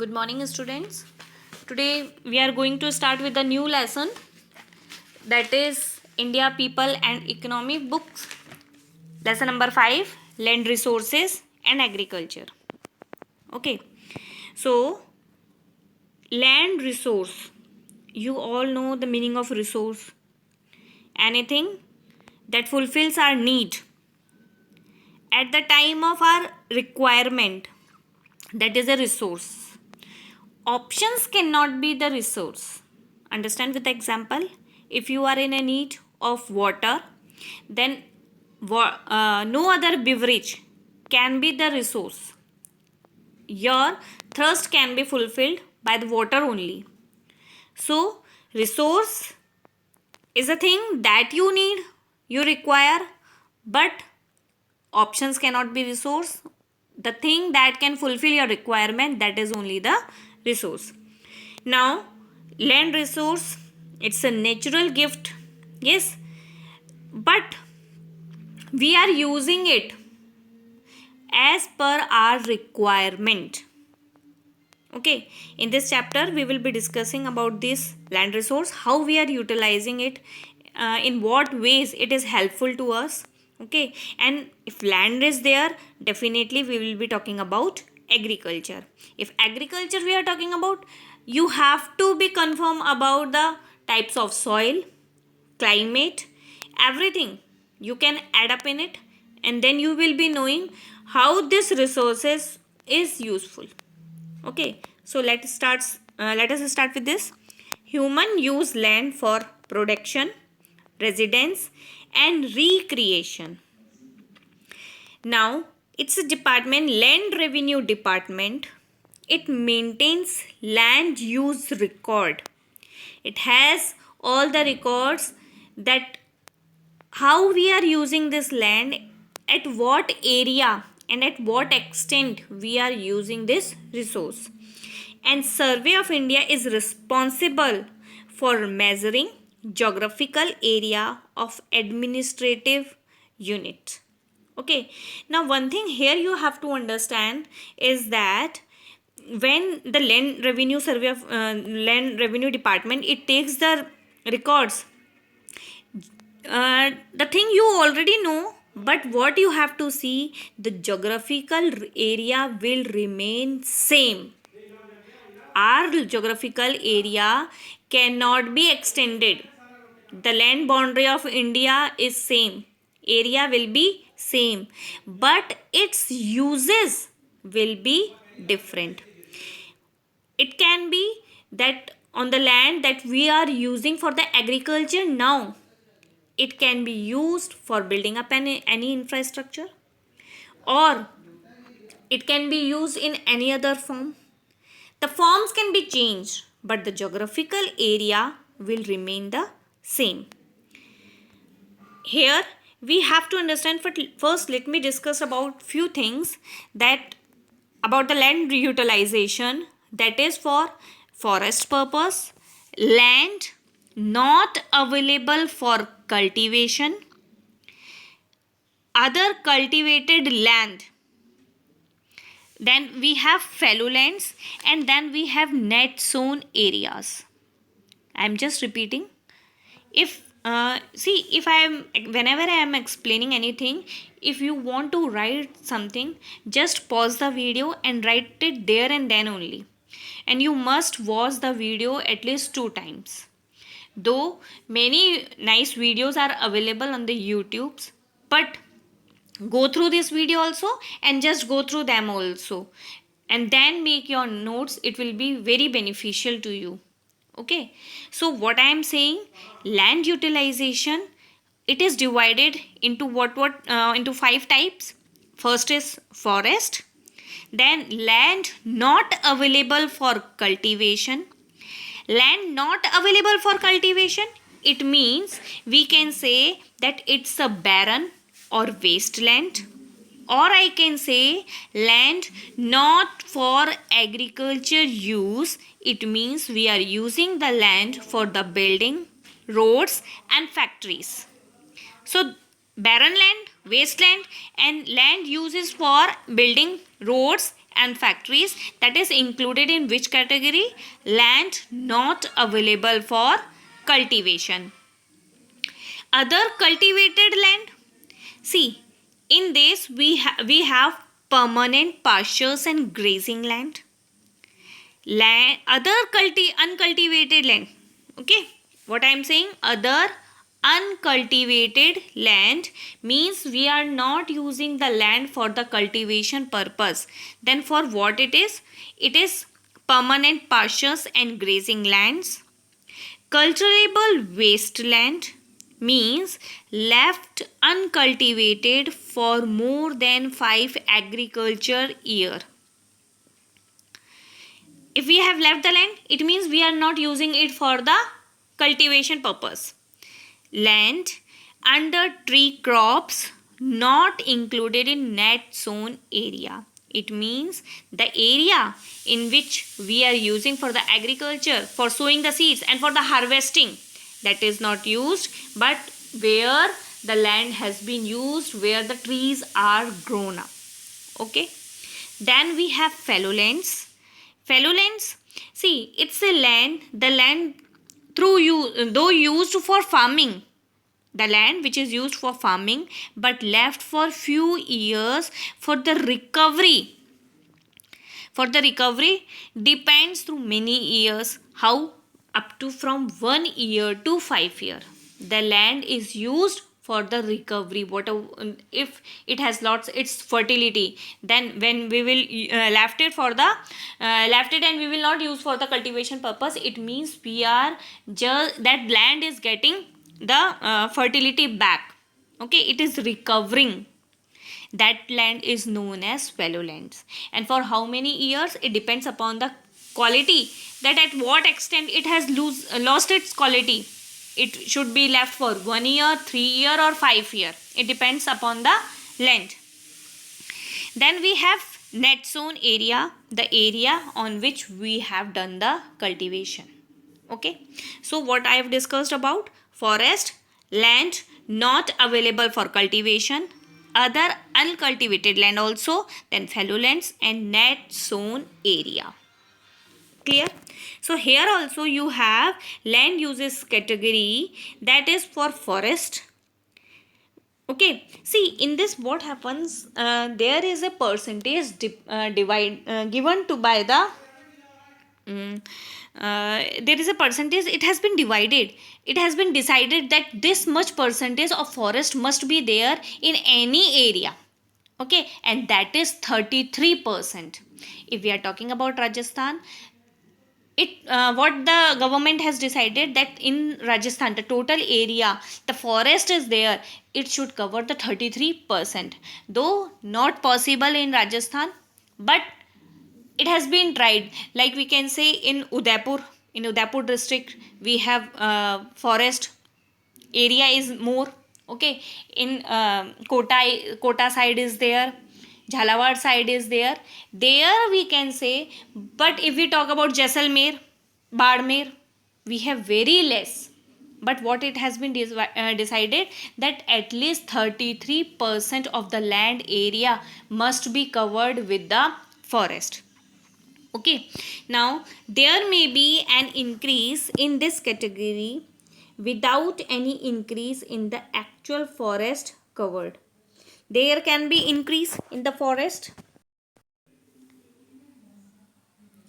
Good morning, students. Today we are going to start with a new lesson, that is India People and Economy books. Lesson number 5, Land Resources and Agriculture. Okay. So, land resource. You all know the meaning of resource. Anything that fulfills our need at the time of our requirement. That is a resource. Options cannot be the resource. Understand with the example? If you are in a need of water, then no other beverage can be the resource. Your thirst can be fulfilled by the water only. So, resource is a thing that you need, you require, but options cannot be resource. The thing that can fulfill your requirement, that is only the resource. Now, land resource, it's a natural gift, yes, but we are using it as per our requirement. Okay, in this chapter we will be discussing about this land resource, how we are utilizing it, in what ways it is helpful to us. Okay, and if land is there, definitely we will be talking about agriculture. If agriculture we are talking about, you have to be confirm about the types of soil, climate, everything you can add up in it, and then you will be knowing how this resources is useful. Okay, so let us start with this. Human use land for production, residence, and recreation. Now, it's a department, Land Revenue Department. It maintains land use record. It has all the records that how we are using this land, at what area and at what extent we are using this resource. And Survey of India is responsible for measuring geographical area of administrative unit. Okay, now one thing here you have to understand is that when the land revenue survey of land revenue department, it takes the records, the thing you already know, but what you have to see, the geographical area will remain same. Our geographical area cannot be extended. The land boundary of India is same, area will be same, but its uses will be different. It can be that on the land that we are using for the agriculture now, it can be used for building up any infrastructure, or it can be used in any other form. The forms can be changed, but the geographical area will remain the same. Here we have to understand, first let me discuss about few things that about the land reutilization, that is for forest purpose, land not available for cultivation, other cultivated land, then we have fallow lands, and then we have net sown areas. I am just repeating. If if I am, whenever I am explaining anything, if you want to write something, just pause the video and write it there and then only, and you must watch the video at least 2 times. Though many nice videos are available on the YouTubes, but go through this video also and just go through them also, and then make your notes. It will be very beneficial to you. Okay, so what I am saying, land utilization, it is divided into into 5 types. First is forest, then land not available for cultivation. Land not available for cultivation, it means we can say that it's a barren or wasteland, or I can say land not for agriculture use. It means we are using the land for the building, roads and factories. So barren land, wasteland, and land uses for building roads and factories, that is included in which category? Land not available for cultivation. Other cultivated land. See, in this we have permanent pastures and grazing land. Other uncultivated land. Okay, what I am saying, other uncultivated land means we are not using the land for the cultivation purpose. Then for what it is? It is permanent pastures and grazing lands. Cultivable wasteland means left uncultivated for more than 5 agriculture year. If we have left the land, it means we are not using it for the cultivation purpose. Land under tree crops not included in net sown area. It means the area in which we are using for the agriculture, for sowing the seeds and for the harvesting, that is not used, but where the land has been used, where the trees are grown up. Okay. Then we have fallow lands. Fallow lands, see, it's a land, the land though used for farming, the land which is used for farming but left for few years for the recovery. For the recovery depends through many years. How? Up to from 1 year to 5 year. The land is used for the recovery. If it has lots its fertility, then when we will left it and we will not use for the cultivation purpose, it means we are just, that land is getting the fertility back. Okay, it is recovering. That land is known as fallow lands. And for how many years? It depends upon the quality, that at what extent it has lost its quality. It should be left for 1 year, 3 year or 5 year. It depends upon the land. Then we have net sown area, the area on which we have done the cultivation. Okay. So what I have discussed about forest, land not available for cultivation, other uncultivated land also, then fallow lands and net sown area. Clear? So here also you have land uses category, that is for forest. Okay, see, in this what happens, there is a percentage given to by the there is a percentage, it has been divided, it has been decided that this much percentage of forest must be there in any area. Okay, and that is 33%. If we are talking about Rajasthan, what the government has decided, that in Rajasthan the total area the forest is there, it should cover the 33%, though not possible in Rajasthan, but it has been tried. Like we can say in Udaipur district we have forest area is more. Okay, in Kota side is there, Jhalawad side is there we can say. But if we talk about Jaisalmer, Badmer, we have very less. But what it has been decided, that at least 33% of the land area must be covered with the forest. Okay, now there may be an increase in this category without any increase in the actual forest covered. There can be increase in the forest.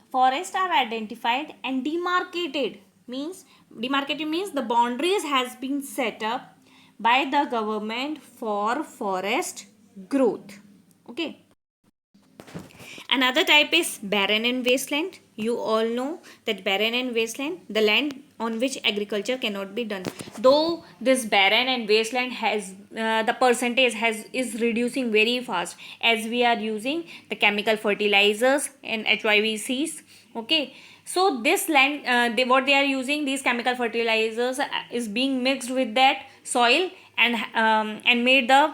Forests are identified and demarcated means the boundaries has been set up by the government for forest growth. Okay. Another type is barren and wasteland. You all know that barren and wasteland, the land on which agriculture cannot be done. Though this barren and wasteland has the percentage is reducing very fast as we are using the chemical fertilizers and HYVCs. Okay, so this land, what they are using, these chemical fertilizers is being mixed with that soil and made the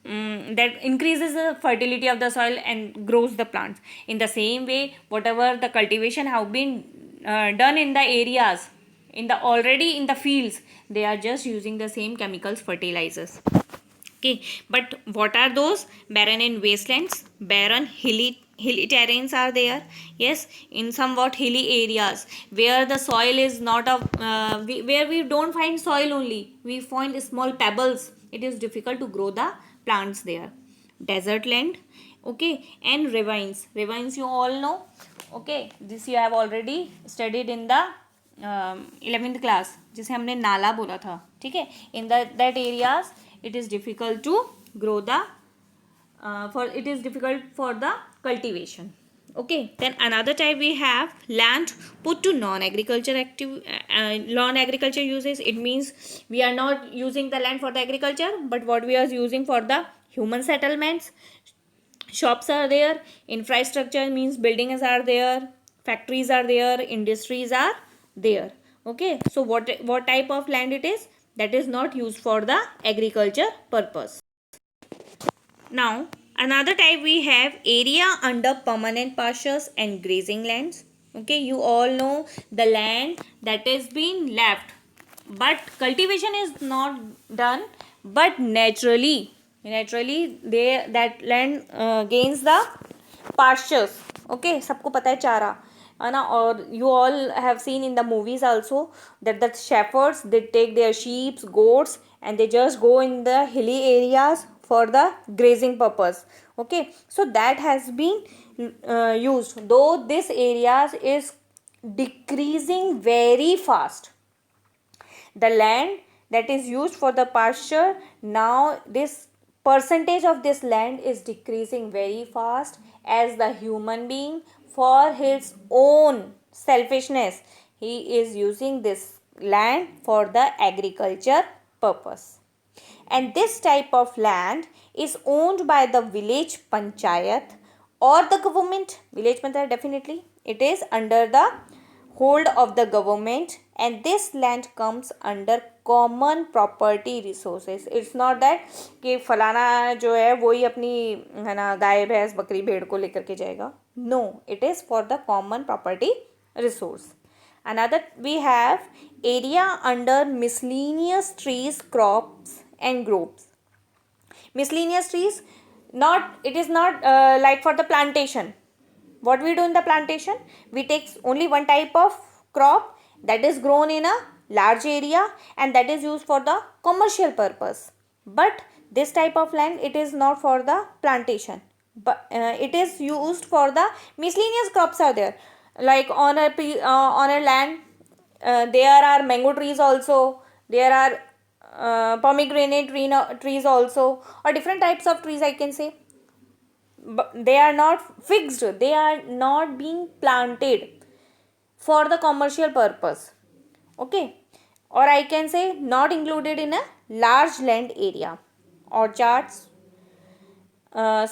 that increases the fertility of the soil and grows the plants. In the same way, whatever the cultivation have been done in the areas, already in the fields, they are just using the same chemicals fertilizers. Okay, but what are those? Barren and wastelands. Barren hilly hilly terrains are there. Yes, in somewhat hilly areas where the soil is not of where we don't find soil only, we find small pebbles, it is difficult to grow the plants there. Desert land, okay. And ravines you all know, okay, this you have already studied in the 11th class, जिसे हमने नाला बोला था, ठीक है. In that areas it is difficult to grow the for it is difficult for the cultivation. Okay, then another type we have land put to non-agriculture active non-agriculture uses. It means we are not using the land for the agriculture, but what we are using for the human settlements. Shops are there, infrastructure means buildings are there, factories are there, industries are there. Okay, so what type of land it is? That is not used for the agriculture purpose. Now, another type we have area under permanent pastures and grazing lands. Okay, you all know the land that is being left, but cultivation is not done, but naturally they that land gains the pastures. Okay, सबको पता है चारा है ना. और you all have seen in the movies also that the shepherds, they take their sheep, goats, and they just go in the hilly areas for the grazing purpose. Okay, so that has been used, though this areas is decreasing very fast. The land that is used for the pasture, now this percentage of this land is decreasing very fast, as the human being, for his own selfishness, he is using this land for the agriculture purpose. And this type of land is owned by the village panchayat or the government. Village panchayat, definitely it is under the hold of the government, and this land comes under common property resources. It's not that कि फलाना जो है वही अपनी है ना गाय भैंस बकरी भेड़ को लेकर के जाएगा. No, it is for the common property resource. Another we have area under miscellaneous trees, crops and groves. Miscellaneous trees, not it is not like for the plantation. What we do in the plantation, we take only one type of crop that is grown in a large area and that is used for the commercial purpose. But this type of land, it is not for the plantation, but it is used for the miscellaneous crops are there. Like on a land, there are mango trees also, there are pomegranate trees also, or different types of trees I can say. But they are not fixed, they are not being planted for the commercial purpose. Okay, or I can say not included in a large land area. Orchards, where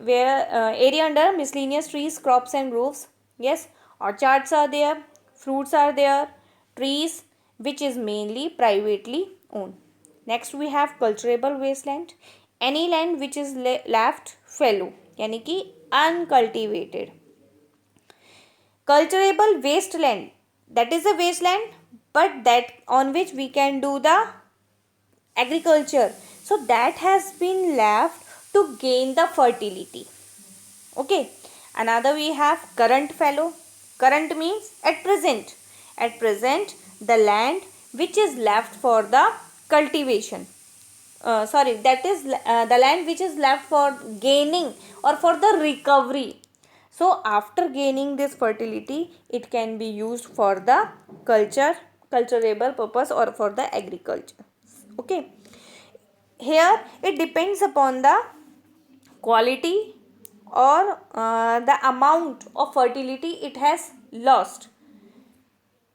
area under miscellaneous trees, crops and groves. Yes, orchards are there, fruits are there, trees which is mainly privately owned. Next we have cultivable wasteland. Any land which is left fallow, यानी कि uncultivated. Cultivable wasteland, that is a wasteland but that on which we can do the agriculture, so that has been left to gain the fertility. Okay, another we have current fallow. Current means at present. At present the land which is left for the cultivation, that is the land which is left for gaining or for the recovery. So after gaining this fertility, it can be used for the culturable purpose or for the agriculture. Okay, here it depends upon the quality or the amount of fertility it has lost.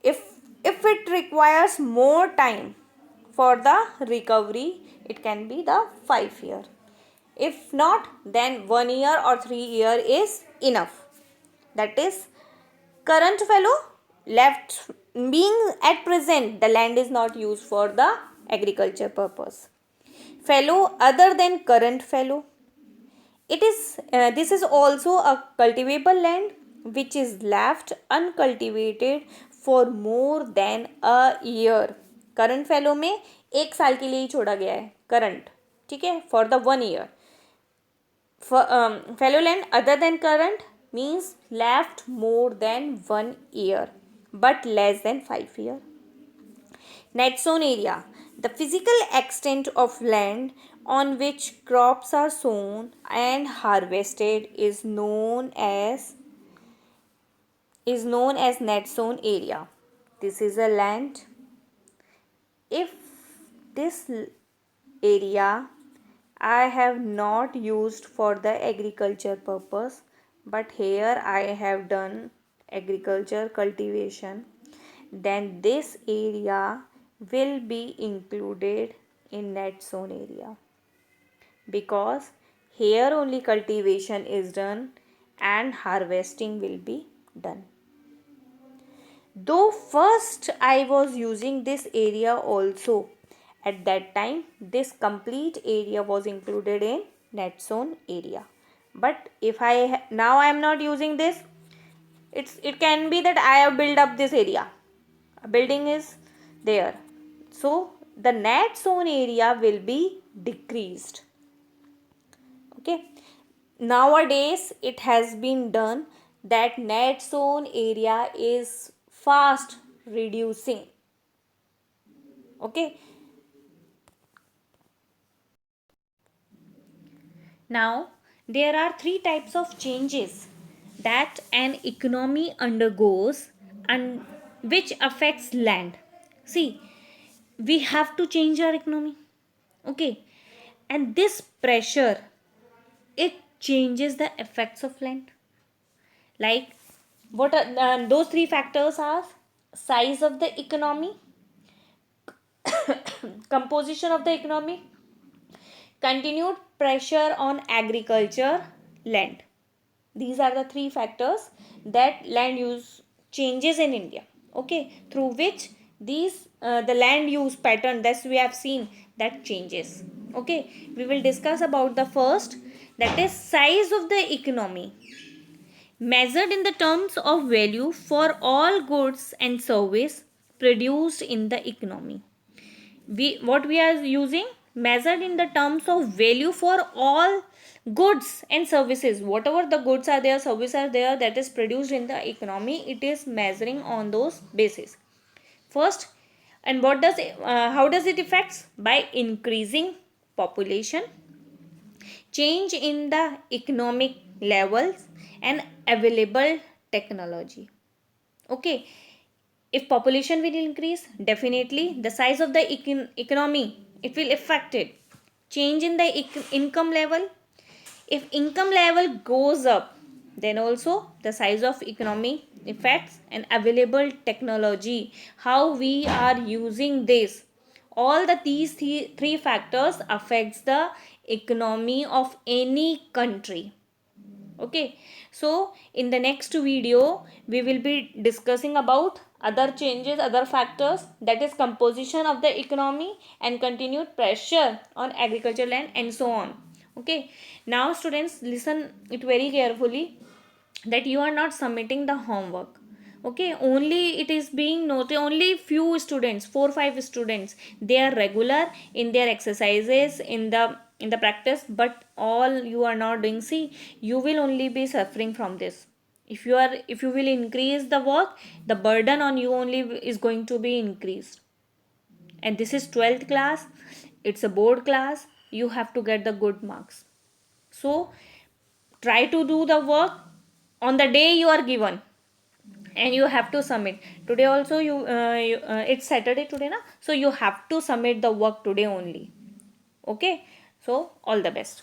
If it requires more time for the recovery, it can be the 5 year. If not, then 1 year or 3 year is enough. That is current fallow. Left being at present, the land is not used for the agriculture purpose. Fallow other than current fallow, it is this is also a cultivable land which is left uncultivated for more than a year. Current fallow में 1 साल के लिए ही छोड़ा गया है current, ठीक है, for the 1 year. fallow land other than current means left more than 1 year but less than 5 years. Net sown area, the physical extent of land on which crops are sown and harvested is known as net sown area. This is a land. If this area I have not used for the agriculture purpose, but here I have done agriculture cultivation, then this area will be included in net sown area, because here only cultivation is done and harvesting will be done. Though first I was using this area also, at that time this complete area was included in net sown area. But if now I am not using this, it can be that I have built up this area, a building is there, so the net sown area will be decreased. Okay, nowadays it has been done that net sown area is fast reducing. Okay, now there are three types of changes that an economy undergoes and which affects land. See, we have to change our economy. Okay, and this pressure, it changes the effects of land. Like, what are those three factors are: size of the economy, composition of the economy, continued pressure on agriculture, land. These are the three factors that land use changes in India. Okay, through which the land use pattern that we have seen that changes. Okay, we will discuss about the first, that is size of the economy, measured in the terms of value for all goods and service produced in the economy. What we are using, measured in the terms of value for all goods and services, whatever the goods are there, services are there, that is produced in the economy, it is measuring on those basis first. And how does it affects? By increasing population, change in the economic levels, and available technology. Okay, if population will increase, definitely the size of the economy, it will affect it. Change in the income level, if income level goes up, then also the size of economy affects. And available technology, how we are using this, all these three factors affects the economy of any country. Okay, so in the next video we will be discussing about other changes, other factors, that is composition of the economy and continued pressure on agriculture land and so on. Okay, now students, listen it very carefully, that you are not submitting the homework. Okay, only it is being noted, only few students, 4-5 students, they are regular in their exercises, in the practice, but all you are not doing. See, you will only be suffering from this. If you will increase the work, the burden on you only is going to be increased. And this is 12th class, it's a board class, you have to get the good marks. So try to do the work on the day you are given, and you have to submit today also. It's Saturday today na, so you have to submit the work today only. Okay, so all the best.